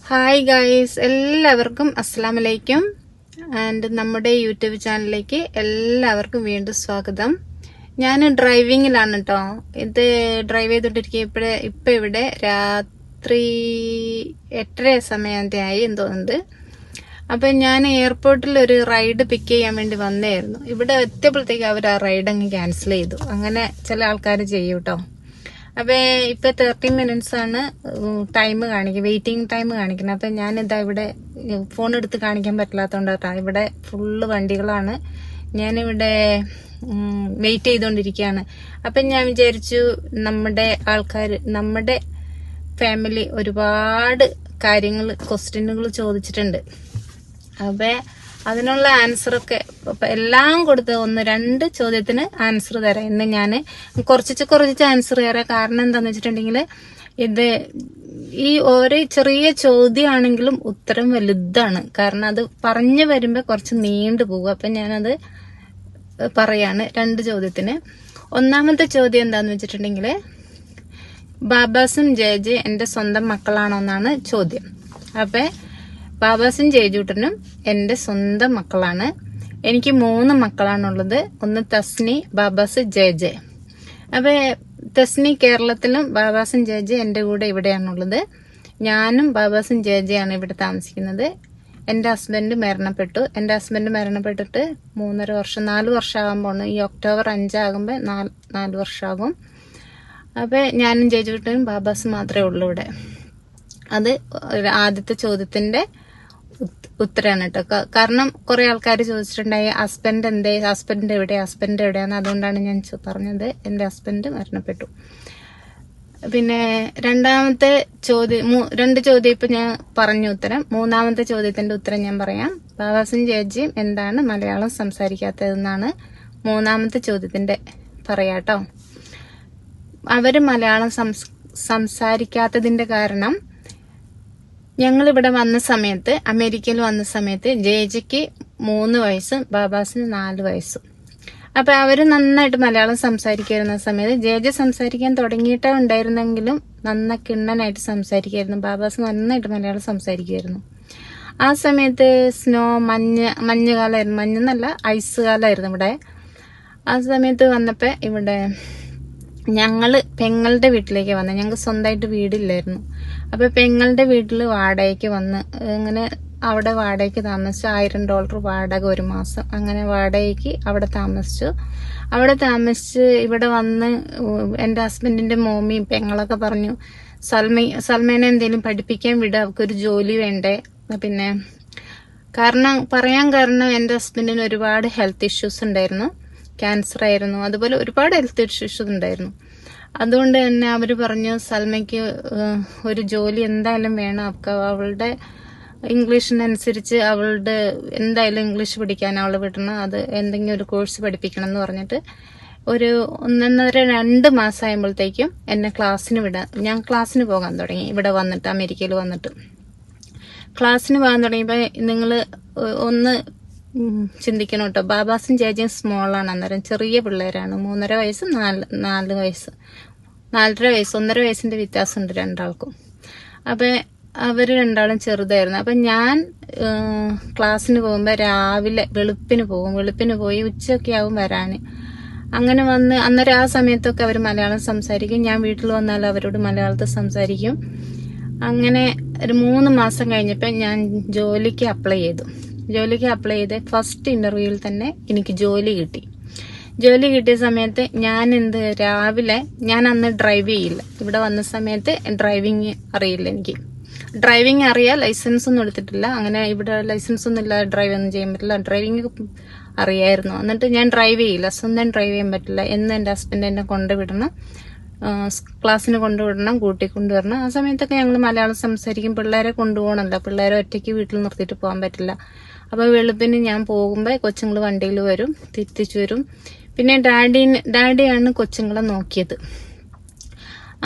Hi guys, എല്ലാവർക്കും അസ്സലാമു അലൈക്കും. ആൻഡ് നമ്മുടെ യൂട്യൂബ് ചാനലിലേക്ക് എല്ലാവർക്കും വീണ്ടും സ്വാഗതം. ഞാൻ ഡ്രൈവിങ്ങിലാണ് കേട്ടോ. ഇത് ഡ്രൈവ് ചെയ്തോണ്ടിരിക്കുക. ഇപ്പൊ ഇവിടെ രാത്രി 8:30 സമയത്തായി എന്ന് തോന്നുന്നത്. അപ്പൊ ഞാൻ എയർപോർട്ടിൽ ഒരു റൈഡ് പിക്ക് ചെയ്യാൻ വേണ്ടി വന്നായിരുന്നു. ഇവിടെ എത്തിയപ്പോഴത്തേക്ക് അവർ ആ റൈഡ് അങ്ങ് ക്യാൻസൽ ചെയ്തു. അങ്ങനെ ചില ആൾക്കാർ ചെയ്യും കേട്ടോ. അപ്പൊ ഇപ്പൊ 30 മിനിറ്റ്സ് ആണ് ടൈം കാണിക്കുന്നത്, വെയിറ്റിംഗ് ടൈം കാണിക്കുന്നത്. അപ്പൊ ഞാനിതാ ഇവിടെ ഫോൺ എടുത്ത് കാണിക്കാൻ പറ്റില്ലാത്തോണ്ടാ. ഇവിടെ ഫുള്ള് വണ്ടികളാണ്. ഞാനിവിടെ വെയിറ്റ് ചെയ്തോണ്ടിരിക്കുകയാണ്. അപ്പൊ ഞാൻ വിചാരിച്ചു, നമ്മുടെ ഫാമിലി ഒരുപാട് ക്വസ്റ്റ്യനുകൾ ചോദിച്ചിട്ടുണ്ട്. അപ്പൊ അതിനുള്ള ആൻസറൊക്കെ എല്ലാം കൊടുത്ത് 1-2 ചോദ്യത്തിന് ആൻസർ തരാം. ഇന്ന് ഞാൻ കുറച്ച് ആൻസർ തരാം. കാരണം എന്താന്ന് വെച്ചിട്ടുണ്ടെങ്കിൽ, ഇത് ഈ ഓരോ ചെറിയ ചോദ്യമാണെങ്കിലും ഉത്തരം വലുതാണ്. കാരണം അത് പറഞ്ഞു വരുമ്പോ കുറച്ച് നീണ്ടു പോകും. അപ്പൊ ഞാനത് പറയാണ് 2 ചോദ്യത്തിന്. ഒന്നാമത്തെ ചോദ്യം എന്താന്ന് വെച്ചിട്ടുണ്ടെങ്കിൽ, ബാബാസും ജയജെ എന്റെ സ്വന്തം മക്കളാണോ എന്നാണ് ചോദ്യം. അപ്പൊ ബാബാസും ജയജൂട്ടനും എന്റെ സ്വന്തം മക്കളാണ്. എനിക്ക് 3 മക്കളാണുള്ളത്. ഒന്ന് തസ്നി, ബാബാസ്, ജയജെ. അപ്പൊ തസ്നി കേരളത്തിലും ബാബാസും ജയജെ എന്റെ കൂടെ ഇവിടെയാണുള്ളത്. ഞാനും ബാബാസും ജയജയാണ് ഇവിടെ താമസിക്കുന്നത്. എന്റെ ഹസ്ബൻഡ് മരണപ്പെട്ടു. എന്റെ ഹസ്ബൻഡ് മരണപ്പെട്ടിട്ട് 4 വർഷമാകാൻ പോണു. ഈ ഒക്ടോബർ 5 ആകുമ്പോ 4 വർഷമാകും. അപ്പൊ ഞാനും ജയജൂട്ടനും ബാബാസും മാത്രമേ ഉള്ളൂ ഇവിടെ. അത് ആദ്യത്തെ ചോദ്യത്തിന്റെ ഉത്തരാണ് കേട്ടോ. കാരണം കുറെ ആൾക്കാർ ചോദിച്ചിട്ടുണ്ടായി, ഹസ്ബൻഡ് എവിടെയാന്ന്. അതുകൊണ്ടാണ് ഞാൻ പറഞ്ഞത് എന്റെ ഹസ്ബൻഡ് മരണപ്പെട്ടു. പിന്നെ രണ്ടാമത്തെ ചോദ്യം, 2 ചോദ്യം ഇപ്പൊ ഞാൻ പറഞ്ഞു ഉത്തരം. 3-ാമത്തെ ചോദ്യത്തിന്റെ ഉത്തരം ഞാൻ പറയാം. ബാബാസും ജയജിയും എന്താണ് മലയാളം സംസാരിക്കാത്തതെന്നാണ് 3-ാമത്തെ ചോദ്യത്തിന്റെ പറയാട്ടോ. അവര് മലയാളം സംസാരിക്കാത്തതിന്റെ കാരണം, ഞങ്ങളിവിടെ വന്ന സമയത്ത്, അമേരിക്കയിൽ വന്ന സമയത്ത് ജയജയ്ക്ക് 3 വയസ്സും ബാബാസിന് 4 വയസ്സും. അപ്പൊ അവര് നന്നായിട്ട് മലയാളം സംസാരിക്കുന്ന സമയത്ത് ജയജ സംസാരിക്കാൻ തുടങ്ങിയിട്ടേ ഉണ്ടായിരുന്നെങ്കിലും കിണ്ണനായിട്ട് സംസാരിക്കായിരുന്നു. ബാബാസ് നന്നായിട്ട് മലയാളം സംസാരിക്കുമായിരുന്നു. ആ സമയത്ത് മഞ്ഞുകാലമായിരുന്നു. മഞ്ഞെന്നല്ല, ഐസ് കാലമായിരുന്നു ഇവിടെ. ആ സമയത്ത് വന്നപ്പോ ഇവിടെ ഞങ്ങള് പെങ്ങളുടെ വീട്ടിലേക്ക് വന്നു. ഞങ്ങൾക്ക് സ്വന്തമായിട്ട് വീടില്ലായിരുന്നു. അപ്പൊ പെങ്ങളുടെ വീട്ടില് വാടകയ്ക്ക് വന്ന്, അങ്ങനെ അവിടെ വാടകയ്ക്ക് താമസിച്ചു. $1000 വാടക ഒരു മാസം. അങ്ങനെ വാടകയ്ക്ക് അവിടെ താമസിച്ചു. ഇവിടെ വന്ന് എന്റെ ഹസ്ബൻഡിന്റെ മോമിയും പെങ്ങളൊക്കെ പറഞ്ഞു, സൽമേനെ എന്തെങ്കിലും പഠിപ്പിക്കാൻ വിടുക, അവൾക്കൊരു ജോലി വേണ്ടേ. പിന്നെ കാരണം എന്റെ ഹസ്ബൻഡിന് ഒരുപാട് ഹെൽത്ത് ഇഷ്യൂസ് ഉണ്ടായിരുന്നു. ക്യാൻസർ ആയിരുന്നു, അതുപോലെ ഒരുപാട് ഹെൽത്ത് ഇഷ്യൂസ് ഉണ്ടായിരുന്നു. അതുകൊണ്ട് തന്നെ അവര് പറഞ്ഞു, സൽമയ്ക്ക് ഒരു ജോലി എന്തായാലും വേണം. അവളുടെ ഇംഗ്ലീഷിനനുസരിച്ച് എന്തായാലും ഇംഗ്ലീഷ് പഠിക്കാൻ അവള് വിടണം. അത് എന്തെങ്കിലും ഒരു കോഴ്സ് പഠിപ്പിക്കണം എന്ന് പറഞ്ഞിട്ട് ഒരു 1.5-2 മാസം ആയപ്പോഴത്തേക്കും എന്നെ ഞാൻ ക്ലാസ്സിന് പോകാൻ തുടങ്ങി. ഇവിടെ വന്നിട്ട്, അമേരിക്കയിൽ വന്നിട്ട് ക്ലാസ്സിന് പോകാൻ തുടങ്ങിയപ്പോ നിങ്ങള് ഒന്ന് ചിന്തിക്കണം കേട്ടോ. ബാബാസും ജയജയും സ്മോളാണ്. അന്നേരം ചെറിയ പിള്ളേരാണ്. 3.5 വയസ്സ്, 4 വയസ്സ്, 4.5 വയസ്സ്, 1.5 വയസ്സിന്റെ വ്യത്യാസമുണ്ട് രണ്ടാൾക്കും. അപ്പൊ അവര് രണ്ടാളും ചെറുതായിരുന്നു. അപ്പൊ ഞാൻ ക്ലാസ്സിന് പോകുമ്പോ രാവിലെ വെളുപ്പിന് പോയി ഉച്ചയൊക്കെ ആവും വരാന്. അങ്ങനെ വന്ന് അന്നേരം ആ സമയത്തൊക്കെ അവർ മലയാളം സംസാരിക്കും. ഞാൻ വീട്ടിൽ വന്നാൽ അവരോട് മലയാളത്തിൽ സംസാരിക്കും. അങ്ങനെ ഒരു 3 മാസം കഴിഞ്ഞപ്പോ ഞാൻ ജോലിക്ക് അപ്ലൈ ചെയ്ത് ഫസ്റ്റ് ഇന്റർവ്യൂവിൽ തന്നെ എനിക്ക് ജോലി കിട്ടിയ സമയത്ത് ഞാൻ അന്ന് ഡ്രൈവ് ചെയ്യില്ല. ഇവിടെ വന്ന സമയത്ത് ഡ്രൈവിംഗ് അറിയില്ല. എനിക്ക് ഡ്രൈവിംഗ് അറിയാം, ലൈസൻസ് ഒന്നും എടുത്തിട്ടില്ല. അങ്ങനെ ഇവിടെ ലൈസൻസ് ഒന്നും ഇല്ല, ഡ്രൈവ് ഒന്നും ചെയ്യാൻ പറ്റില്ല. ഡ്രൈവിംഗ് അറിയായിരുന്നു. എന്നിട്ട് ഞാൻ ഡ്രൈവ് ചെയ്യില്ല, സ്വന്തം ഡ്രൈവ് ചെയ്യാൻ പറ്റില്ല. എന്ന് എന്റെ ഹസ്ബൻഡ് എന്നെ കൊണ്ടുവിടണം, ക്ലാസ്സിന് കൊണ്ടുവിടണം, കൂട്ടിക്കൊണ്ടുവരണം. ആ സമയത്തൊക്കെ ഞങ്ങൾ മലയാളം സംസാരിക്കും. പിള്ളേരെ കൊണ്ടുപോകണമല്ലോ, പിള്ളേരെ ഒറ്റയ്ക്ക് വീട്ടിൽ നിർത്തിയിട്ട് പോകാൻ പറ്റില്ല. അപ്പൊ വെളുപ്പിന് ഞാൻ പോകുമ്പോ കൊച്ചുങ്ങൾ വണ്ടിയിൽ വരും, തിരിച്ചു വരും. പിന്നെ ഡാഡിയാണ് കൊച്ചുങ്ങളെ നോക്കിയത്.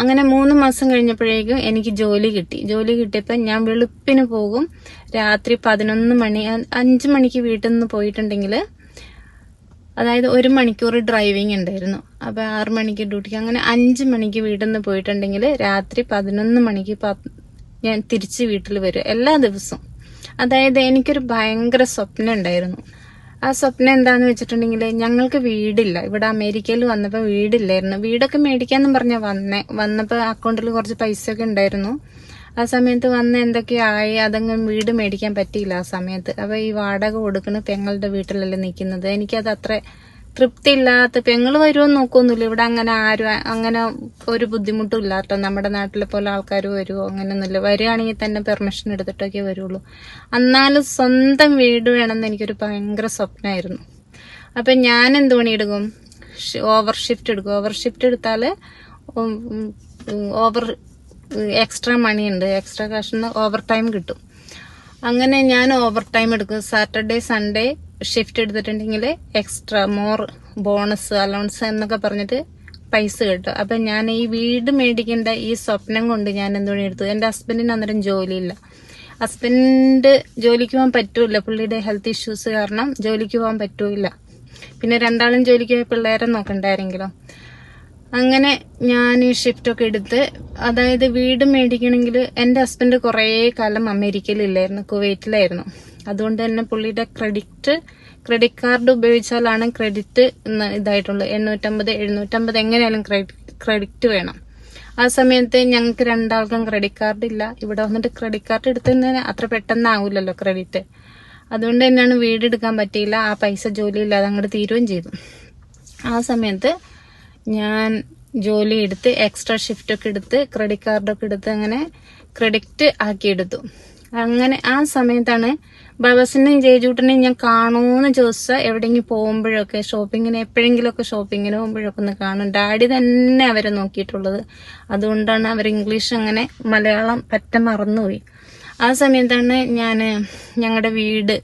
അങ്ങനെ 3 മാസം കഴിഞ്ഞപ്പോഴേക്കും എനിക്ക് ജോലി കിട്ടിയപ്പോ ഞാൻ വെളുപ്പിന് പോകും. രാത്രി 11 മണി, 5 മണിക്ക് വീട്ടിൽ നിന്ന് പോയിട്ടുണ്ടെങ്കിൽ, അതായത് 1 മണിക്കൂർ ഡ്രൈവിംഗ് ഉണ്ടായിരുന്നു. അപ്പൊ 6 മണിക്ക് ഡ്യൂട്ടിക്ക്. അങ്ങനെ 5 മണിക്ക് വീട്ടിൽ നിന്ന് പോയിട്ടുണ്ടെങ്കിൽ രാത്രി 11 മണിക്ക് ഞാൻ തിരിച്ച് വീട്ടിൽ വരും എല്ലാ ദിവസവും. അതായത് എനിക്കൊരു ഭയങ്കര സ്വപ്നം ഉണ്ടായിരുന്നു. ആ സ്വപ്നം എന്താന്ന് വെച്ചിട്ടുണ്ടെങ്കിൽ, ഞങ്ങൾക്ക് വീടില്ല. ഇവിടെ അമേരിക്കയിൽ വന്നപ്പോൾ വീടില്ലായിരുന്നു. വീടൊക്കെ മേടിക്കാന്നും പറഞ്ഞാ വന്നപ്പോൾ അക്കൗണ്ടിൽ കുറച്ച് പൈസയൊക്കെ ഉണ്ടായിരുന്നു. ആ സമയത്ത് വന്ന് എന്തൊക്കെയായി, അതങ്ങ് വീട് മേടിക്കാൻ പറ്റിയില്ല ആ സമയത്ത്. അപ്പൊ ഈ വാടക കൊടുക്കുന്ന പെങ്ങളുടെ വീട്ടിലല്ലേ നിൽക്കുന്നത്. എനിക്കത് അത്ര തൃപ്തി ഇല്ലാത്ത. പെങ്ങള് വരുമോ നോക്കൊന്നുമില്ല. ഇവിടെ അങ്ങനെ ആരും അങ്ങനെ ഒരു ബുദ്ധിമുട്ടും ഇല്ല കേട്ടോ. നമ്മുടെ നാട്ടിലെ പോലെ ആൾക്കാർ വരുമോ അങ്ങനെയൊന്നുമില്ല. വരികയാണെങ്കിൽ തന്നെ പെർമിഷൻ എടുത്തിട്ടൊക്കെ വരുള്ളൂ. എന്നാലും സ്വന്തം വീട് വേണമെന്ന് എനിക്കൊരു ഭയങ്കര സ്വപ്നമായിരുന്നു. അപ്പൊ ഞാൻ എന്ത് പണിയെടുക്കും, ഓവർ ഷിഫ്റ്റ് എടുക്കും. ഓവർ ഷിഫ്റ്റ് എടുത്താല് എക്സ്ട്രാ മണി ഉണ്ട്, എക്സ്ട്രാ കാശിന് ഓവർ ടൈം കിട്ടും. അങ്ങനെ ഞാൻ ഓവർ ടൈം എടുക്കും. സാറ്റർഡേ സൺഡേ ഷിഫ്റ്റ് എടുത്തിട്ടുണ്ടെങ്കിൽ എക്സ്ട്രാ മോർ ബോണസ് അലൗൺസ് എന്നൊക്കെ പറഞ്ഞിട്ട് പൈസ കിട്ടും. അപ്പൊ ഞാൻ ഈ വീട് മേടിക്കേണ്ട ഈ സ്വപ്നം കൊണ്ട് ഞാൻ എന്തുകൊണ്ട് എടുത്തു. എന്റെ ഹസ്ബൻഡിന് അന്നേരം ജോലിയില്ല. ഹസ്ബൻഡ് ജോലിക്ക് പോകാൻ പറ്റൂല, പുള്ളിയുടെ ഹെൽത്ത് ഇഷ്യൂസ് കാരണം ജോലിക്ക് പോകാൻ പറ്റൂല. പിന്നെ രണ്ടാളും ജോലിക്ക് പോയി പിള്ളേരെ നോക്കണ്ടായിരുന്നെങ്കിലോ. അങ്ങനെ ഞാൻ ഈ ഷിഫ്റ്റൊക്കെ എടുത്ത്, അതായത് വീട് മേടിക്കണമെങ്കിൽ എന്റെ ഹസ്ബൻഡ് കുറേ കാലം അമേരിക്കയിലില്ലായിരുന്നു, കുവൈറ്റിലായിരുന്നു. അതുകൊണ്ട് തന്നെ പുള്ളിയുടെ ക്രെഡിറ്റ് കാർഡ് ഉപയോഗിച്ചാലാണ് ക്രെഡിറ്റ് ഇതായിട്ടുള്ളത്. 850-750 എങ്ങനെയാലും ക്രെഡിറ്റ് വേണം. ആ സമയത്ത് ഞങ്ങൾക്ക് രണ്ടാൾക്കും ക്രെഡിറ്റ് കാർഡ് ഇല്ല. ഇവിടെ വന്നിട്ട് ക്രെഡിറ്റ് കാർഡ് എടുത്തതിന് അത്ര പെട്ടെന്നാവൂലല്ലോ ക്രെഡിറ്റ്. അതുകൊണ്ട് തന്നെയാണ് വീട് എടുക്കാൻ പറ്റിയില്ല. ആ പൈസ ജോലിയില്ലാതെ അങ്ങോട്ട് തീരുകയും ചെയ്തു. ആ സമയത്ത് ഞാൻ ജോലി എടുത്ത് എക്സ്ട്രാ ഷിഫ്റ്റൊക്കെ എടുത്ത് ക്രെഡിറ്റ് കാർഡൊക്കെ എടുത്ത് അങ്ങനെ ക്രെഡിറ്റ് ആക്കിയെടുത്തു. അങ്ങനെ ആ സമയത്താണ് ബാബാസിനെയും ജയജൂട്ടനെയും ഞാൻ കാണുമെന്ന് ചോദിച്ചാൽ എവിടെയെങ്കിലും പോകുമ്പോഴൊക്കെ എപ്പോഴെങ്കിലുമൊക്കെ ഷോപ്പിങ്ങിന് പോകുമ്പോഴൊക്കെ ഒന്ന് കാണും. ഡാഡി തന്നെ അവരെ നോക്കിയിട്ടുള്ളത്. അതുകൊണ്ടാണ് അവർ ഇംഗ്ലീഷ് അങ്ങനെ മലയാളം പറ്റ മറന്നുപോയി. ആ സമയത്താണ് ഞാൻ ഞങ്ങളുടെ വീട്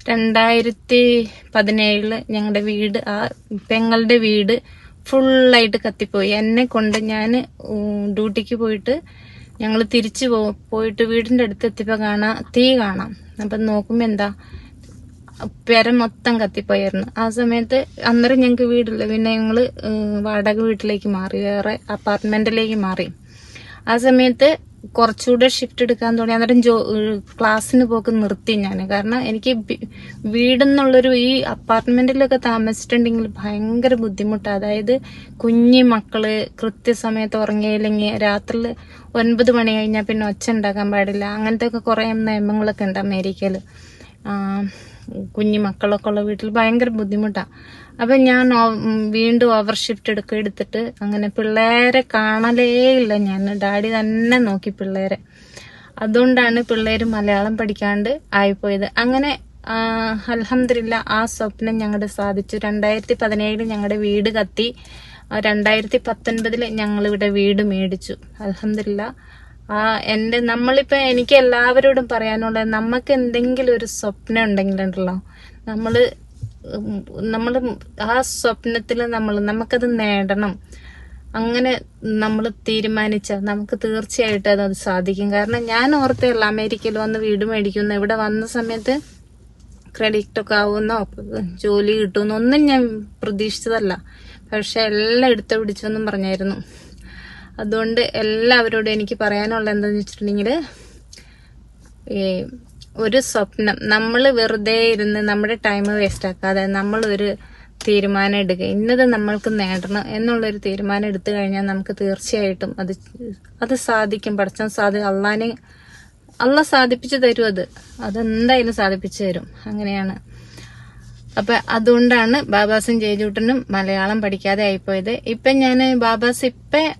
2017 ഞങ്ങളുടെ വീട്, ആ പെങ്ങളുടെ വീട് ഫുള്ളായിട്ട് കത്തിപ്പോയി. എന്നെ കൊണ്ട് ഞാൻ ഡ്യൂട്ടിക്ക് പോയിട്ട് ഞങ്ങൾ തിരിച്ചു പോയിട്ട് വീടിന്റെ അടുത്ത് എത്തിയപ്പോ തീ കാണാം. അപ്പൊ നോക്കുമ്പോ എന്താ, പെര മൊത്തം കത്തിപ്പോയായിരുന്നു. ആ സമയത്ത് അന്നേരം ഞങ്ങൾക്ക് വീടില്ല. പിന്നെ ഞങ്ങള് വാടക വീട്ടിലേക്ക് മാറി, വേറെ അപ്പാർട്ട്മെന്റിലേക്ക് മാറി. ആ സമയത്ത് കുറച്ചുകൂടെ ഷിഫ്റ്റ് എടുക്കാൻ തുടങ്ങി. അന്നേരം ക്ലാസ്സിന് പോക്ക് നിർത്തി ഞാൻ. കാരണം എനിക്ക് വീടെന്നുള്ളൊരു ഈ അപ്പാർട്ട്മെന്റിലൊക്കെ താമസിച്ചിട്ടുണ്ടെങ്കിൽ ഭയങ്കര ബുദ്ധിമുട്ടാണ്. അതായത് കുഞ്ഞി മക്കള് കൃത്യസമയത്ത് ഉറങ്ങിയില്ലെങ്കിൽ രാത്രി 9 മണി കഴിഞ്ഞാൽ പിന്നെ ഒച്ച ഉണ്ടാക്കാൻ പാടില്ല. അങ്ങനത്തെ ഒക്കെ കുറെ നിയമങ്ങളൊക്കെ ഉണ്ട് അമേരിക്കയില്. കുഞ്ഞു മക്കളൊക്കെ ഉള്ള വീട്ടിൽ ഭയങ്കര ബുദ്ധിമുട്ടാണ്. അപ്പൊ ഞാൻ വീണ്ടും ഓവർ ഷിഫ്റ്റ് എടുത്തിട്ട് അങ്ങനെ പിള്ളേരെ കാണലേ ഇല്ല ഞാൻ. ഡാഡി തന്നെ നോക്കി പിള്ളേരെ. അതുകൊണ്ടാണ് പിള്ളേര് മലയാളം പഠിക്കാണ്ട് ആയിപ്പോയത്. അങ്ങനെ അൽഹംദുലില്ലാ ആ സ്വപ്നം ഞങ്ങളുടെ സാധിച്ചു. 2017 ഞങ്ങളുടെ വീട് കത്തി. 2019 ഞങ്ങളിവിടെ വീട് മേടിച്ചു. അൽഹംദുലില്ലാ. എനിക്ക് എല്ലാവരോടും പറയാനുള്ളത്, നമുക്ക് എന്തെങ്കിലും ഒരു സ്വപ്നം ഉണ്ടെങ്കിലുണ്ടല്ലോ, നമ്മള് ആ സ്വപ്നത്തിൽ നമുക്കത് നേടണം. അങ്ങനെ നമ്മൾ തീരുമാനിച്ചാൽ നമുക്ക് തീർച്ചയായിട്ടും അത് സാധിക്കും. കാരണം ഞാൻ ഓർത്തല്ല അമേരിക്കയിൽ വന്ന് വീട് മേടിക്കുന്ന. ഇവിടെ വന്ന സമയത്ത് ക്രെഡിറ്റ് ഒക്കെ ആവുന്നോ ജോലി കിട്ടുമെന്നോ ഒന്നും ഞാൻ പ്രതീക്ഷിച്ചതല്ല. പക്ഷെ എല്ലാം എടുത്തു പിടിച്ചെന്നും പറഞ്ഞായിരുന്നു. അതുകൊണ്ട് എല്ലാവരോടും എനിക്ക് പറയാനുള്ള എന്താന്ന് വെച്ചിട്ടുണ്ടെങ്കിൽ, ഒരു സ്വപ്നം നമ്മൾ വെറുതെ ഇരുന്ന് നമ്മുടെ ടൈം വേസ്റ്റ് ആക്കാതെ നമ്മളൊരു തീരുമാനം എടുക്കുക. ഇന്നത് നമ്മൾക്ക് നേടണം എന്നുള്ളൊരു തീരുമാനം എടുത്തു കഴിഞ്ഞാൽ നമുക്ക് തീർച്ചയായിട്ടും അത് സാധിക്കും. അള്ളാഹ് സാധിപ്പിച്ചു തരും. അതെന്തായാലും സാധിപ്പിച്ചു തരും. അങ്ങനെയാണ്. അപ്പൊ അതുകൊണ്ടാണ് ബാബാസും ജയജൂട്ടനും മലയാളം പഠിക്കാതെ ആയിപ്പോയത്. ബാബാസ്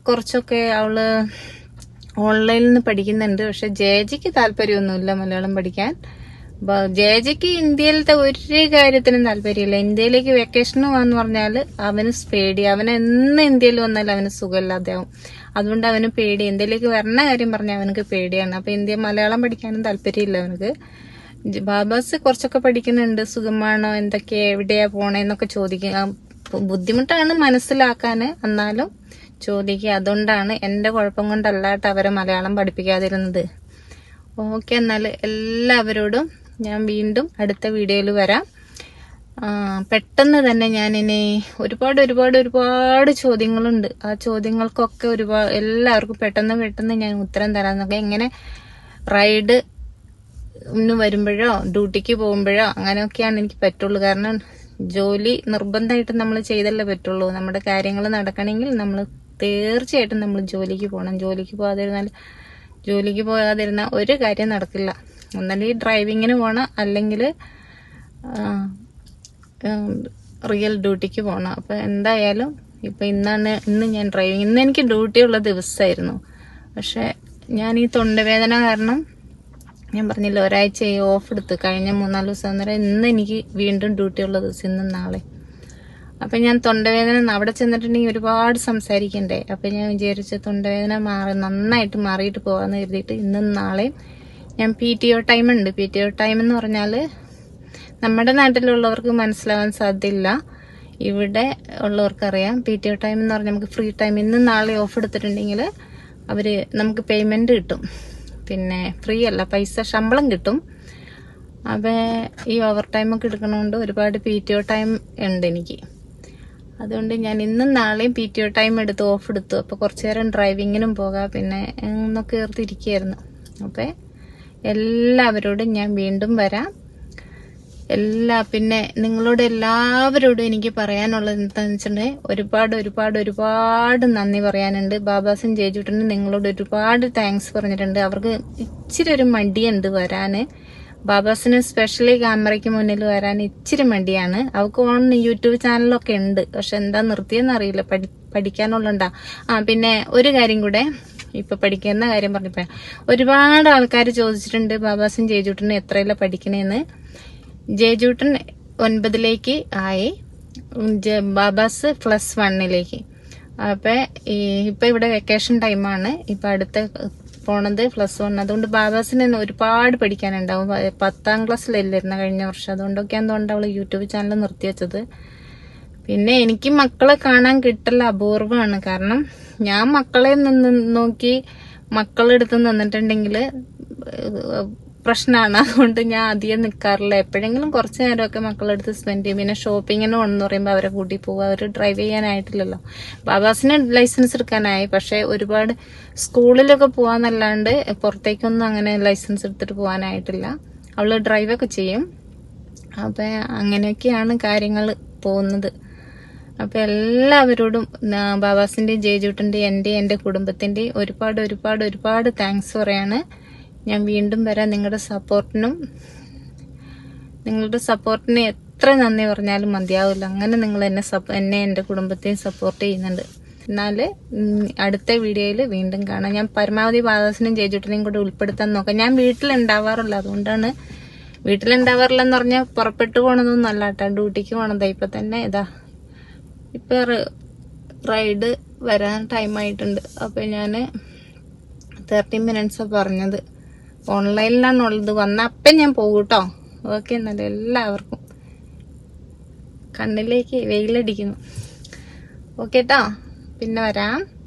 കുറച്ചൊക്കെ അവള് ഓൺലൈനിൽ നിന്ന് പഠിക്കുന്നുണ്ട്. പക്ഷെ ജയജിക്ക് താല്പര്യമൊന്നുമില്ല മലയാളം പഠിക്കാൻ. ജയജിക്ക് ഇന്ത്യയിലത്തെ ഒരു കാര്യത്തിനും താല്പര്യമില്ല. ഇന്ത്യയിലേക്ക് വെക്കേഷന് പോകാന്ന് പറഞ്ഞാല് അവന് പേടി. എന്ന് ഇന്ത്യയിൽ വന്നാലും അവന് സുഖമില്ലാതെ ആവും. അതുകൊണ്ട് അവന് പേടി. ഇന്ത്യയിലേക്ക് വരണ കാര്യം പറഞ്ഞാൽ അവനക്ക് പേടിയാണ്. അപ്പൊ മലയാളം പഠിക്കാനും താല്പര്യമില്ല അവനക്ക്. ബാബാസ് കുറച്ചൊക്കെ പഠിക്കുന്നുണ്ട്. സുഖമാണോ, എവിടെയാ പോണേന്നൊക്കെ ചോദിക്കുക. ബുദ്ധിമുട്ടാണ് മനസ്സിലാക്കാന്, എന്നാലും ചോദിക്കുക. അതുകൊണ്ടാണ്, എന്റെ കുഴപ്പം കൊണ്ടല്ലാട്ട് അവരെ മലയാളം പഠിപ്പിക്കാതിരുന്നത്. ഓക്കെ, എന്നാല് എല്ലാവരോടും ഞാൻ വീണ്ടും അടുത്ത വീഡിയോയിൽ വരാം. പെട്ടെന്ന് തന്നെ ഞാനിനി ഒരുപാട് ചോദ്യങ്ങളുണ്ട്. ആ ചോദ്യങ്ങൾക്കൊക്കെ എല്ലാവർക്കും പെട്ടെന്ന് ഞാൻ ഉത്തരം തരാന്നൊക്കെ. എങ്ങനെ റൈഡ് വരുമ്പോഴോ ഡ്യൂട്ടിക്ക് പോകുമ്പോഴോ അങ്ങനെയൊക്കെയാണ് എനിക്ക് പറ്റുള്ളൂ. കാരണം ജോലി നിർബന്ധമായിട്ട് നമ്മൾ ചെയ്തല്ലേ പറ്റുള്ളൂ. നമ്മുടെ കാര്യങ്ങൾ നടക്കണമെങ്കിൽ നമ്മൾ തീർച്ചയായിട്ടും നമ്മൾ ജോലിക്ക് പോകണം. ജോലിക്ക് പോകാതിരുന്ന ഒരു കാര്യം നടക്കില്ല. ഒന്നല്ലെങ്കിൽ ഡ്രൈവിങ്ങിന് പോകണം, അല്ലെങ്കിൽ റിയൽ ഡ്യൂട്ടിക്ക് പോകണം. അപ്പൊ എന്തായാലും ഇപ്പൊ ഇന്ന് ഞാൻ ഡ്രൈവിങ്, ഇന്ന് എനിക്ക് ഡ്യൂട്ടി ഉള്ള ദിവസമായിരുന്നു. പക്ഷെ ഞാൻ ഈ തൊണ്ടവേദന കാരണം ഞാൻ പറഞ്ഞില്ല, ഒരാഴ്ച ഓഫ് എടുത്ത് കഴിഞ്ഞ 3-4 ദിവസം അന്നേരം ഇന്ന് എനിക്ക് വീണ്ടും ഡ്യൂട്ടി ഉള്ള ദിവസം, ഇന്നും നാളെ. അപ്പൊ ഞാൻ തൊണ്ടവേദന അവിടെ ചെന്നിട്ടുണ്ടെങ്കിൽ ഒരുപാട് സംസാരിക്കണ്ടേ. അപ്പൊ ഞാൻ വിചാരിച്ച തൊണ്ടവേദന നന്നായിട്ട് മാറിയിട്ട് പോവാന്ന് കരുതിയിട്ട് ഇന്നും നാളെയും ഞാൻ PTO ടൈം ഉണ്ട്. PTO ടൈം എന്ന് പറഞ്ഞാല് നമ്മുടെ നാട്ടിലുള്ളവർക്ക് മനസ്സിലാവാൻ സാധ്യതയില്ല, ഇവിടെ ഉള്ളവർക്കറിയാം. PTO ടൈം എന്ന് പറഞ്ഞാൽ നമുക്ക് ഫ്രീ ടൈം. ഇന്നും നാളെ ഓഫ് എടുത്തിട്ടുണ്ടെങ്കിൽ അവര് നമുക്ക് പേയ്മെന്റ് കിട്ടും. പിന്നെ ഫ്രീ അല്ല, പൈസ ശമ്പളം കിട്ടും. അപ്പൊ ഈ ഓവർ ടൈം ഒക്കെ എടുക്കണോണ്ട് ഒരുപാട് PTO ടൈം ഉണ്ട് എനിക്ക്. അതുകൊണ്ട് ഞാൻ ഇന്നും നാളെയും PTO ടൈം എടുത്ത് ഓഫ് എടുത്തു. അപ്പൊ കുറച്ചു നേരം ഡ്രൈവിങ്ങിനും പോകാം, പിന്നെ ഒന്നൊക്കെ ഏർത്തിരിക്കുകയായിരുന്നു. അപ്പൊ എല്ലാവരോടും ഞാൻ വീണ്ടും വരാം. പിന്നെ നിങ്ങളോട് എല്ലാവരോടും എനിക്ക് പറയാനുള്ളത് എന്താണെന്ന് വെച്ചിട്ടുണ്ടെങ്കിൽ ഒരുപാട് നന്ദി പറയാനുണ്ട്. ബാബാസും ജേജുട്ടനും നിങ്ങളോട് ഒരുപാട് താങ്ക്സ് പറഞ്ഞിട്ടുണ്ട്. അവർക്ക് ഇച്ചിരി ഒരു മടിയുണ്ട് വരാന്. ബാബാസിന് സ്പെഷ്യലി ക്യാമറയ്ക്ക് മുന്നിൽ വരാൻ ഇച്ചിരി മടിയാണ്. അവർക്ക് യൂട്യൂബ് ചാനലൊക്കെ ഉണ്ട്, പക്ഷെ എന്താ നിർത്തിയെന്ന് അറിയില്ല. പഠിക്കാനുള്ളണ്ടാ. പിന്നെ ഒരു കാര്യം കൂടെ, ഇപ്പൊ പഠിക്കുന്ന കാര്യം പറഞ്ഞപ്പോ ഒരുപാട് ആൾക്കാർ ചോദിച്ചിട്ടുണ്ട് ബാബാസും ജേജുട്ടനും എത്രയല്ല പഠിക്കണേന്ന്. ജേജൂട്ടൻ 9ലേക്ക് ആയി, ബാബാസ് +1. അപ്പൊ ഇപ്പൊ ഇവിടെ വെക്കേഷൻ ടൈമാണ്. ഇപ്പൊ അടുത്ത പോണത് +1. അതുകൊണ്ട് ബാബാസിന് ഒരുപാട് പഠിക്കാനുണ്ടാവും. 10ാം ക്ലാസ്സിലല്ലായിരുന്ന കഴിഞ്ഞ വർഷം. അതുകൊണ്ടൊക്കെയാണെന്നുകൊണ്ട് അവള് യൂട്യൂബ് ചാനൽ നിർത്തിവെച്ചത്. പിന്നെ എനിക്ക് മക്കളെ കാണാൻ കിട്ടൽ അപൂർവമാണ്. കാരണം ഞാൻ മക്കളെ നോക്കി മക്കളെടുത്ത് നിന്നിട്ടുണ്ടെങ്കിൽ പ്രശ്നമാണ്. അതുകൊണ്ട് ഞാൻ അധികം നിൽക്കാറില്ല. എപ്പോഴെങ്കിലും കുറച്ചു നേരമൊക്കെ മക്കളെടുത്ത് സ്പെൻഡ് ചെയ്യും. പിന്നെ ഷോപ്പിങ്ങിന് പോകണമെന്ന് പറയുമ്പോൾ അവരെ കൂട്ടി പോകുക. അവർ ഡ്രൈവ് ചെയ്യാനായിട്ടില്ലല്ലോ. ബാബാസിന് ലൈസൻസ് എടുക്കാനായി, പക്ഷെ ഒരുപാട് സ്കൂളിലൊക്കെ പോവാന്നല്ലാണ്ട് പുറത്തേക്കൊന്നും അങ്ങനെ ലൈസൻസ് എടുത്തിട്ട് പോകാനായിട്ടില്ല. അവള് ഡ്രൈവൊക്കെ ചെയ്യും. അപ്പൊ അങ്ങനെയൊക്കെയാണ് കാര്യങ്ങൾ പോകുന്നത്. അപ്പൊ എല്ലാവരോടും ബാബാസിന്റെയും ജേജൂട്ടന്റെയും എന്റെ കുടുംബത്തിന്റെയും ഒരുപാട് താങ്ക്സ് പറയാണ്. ഞാൻ വീണ്ടും വരാം. നിങ്ങളുടെ സപ്പോർട്ടിന് എത്ര നന്ദി പറഞ്ഞാലും മതിയാവില്ല. അങ്ങനെ നിങ്ങൾ എന്നെ എന്റെ കുടുംബത്തെയും സപ്പോർട്ട് ചെയ്യുന്നുണ്ട്. എന്നാല് അടുത്ത വീഡിയോയിൽ വീണ്ടും കാണാം. ഞാൻ പരമാവധി ബാബാസിനെയും ജേജൂട്ടനെയും കൂടെ ഉൾപ്പെടുത്താൻ നോക്കാം. ഞാൻ വീട്ടിലുണ്ടാവാറില്ല, അതുകൊണ്ടാണ്. വീട്ടിലുണ്ടാവാറില്ലെന്ന് പറഞ്ഞാൽ പുറപ്പെട്ടു പോണതൊന്നും അല്ല കേട്ടോ, ഡ്യൂട്ടിക്ക് പോണതാ. ഇപ്പൊ തന്നെ ഇപ്പൊ റൈഡ് വരാൻ ടൈമായിട്ടുണ്ട്. അപ്പൊ ഞാന് 30 മിനിറ്റ്സാ പറഞ്ഞത്. ഓൺലൈനിലാണുള്ളത്. വന്ന അപ്പം ഞാൻ പോകും കേട്ടോ. ഓക്കെ, എന്നാലും എല്ലാവർക്കും കണ്ണിലേക്ക് വെയിലടിക്കുന്നു. ഓക്കെ ട്ടോ, പിന്നെ വരാം.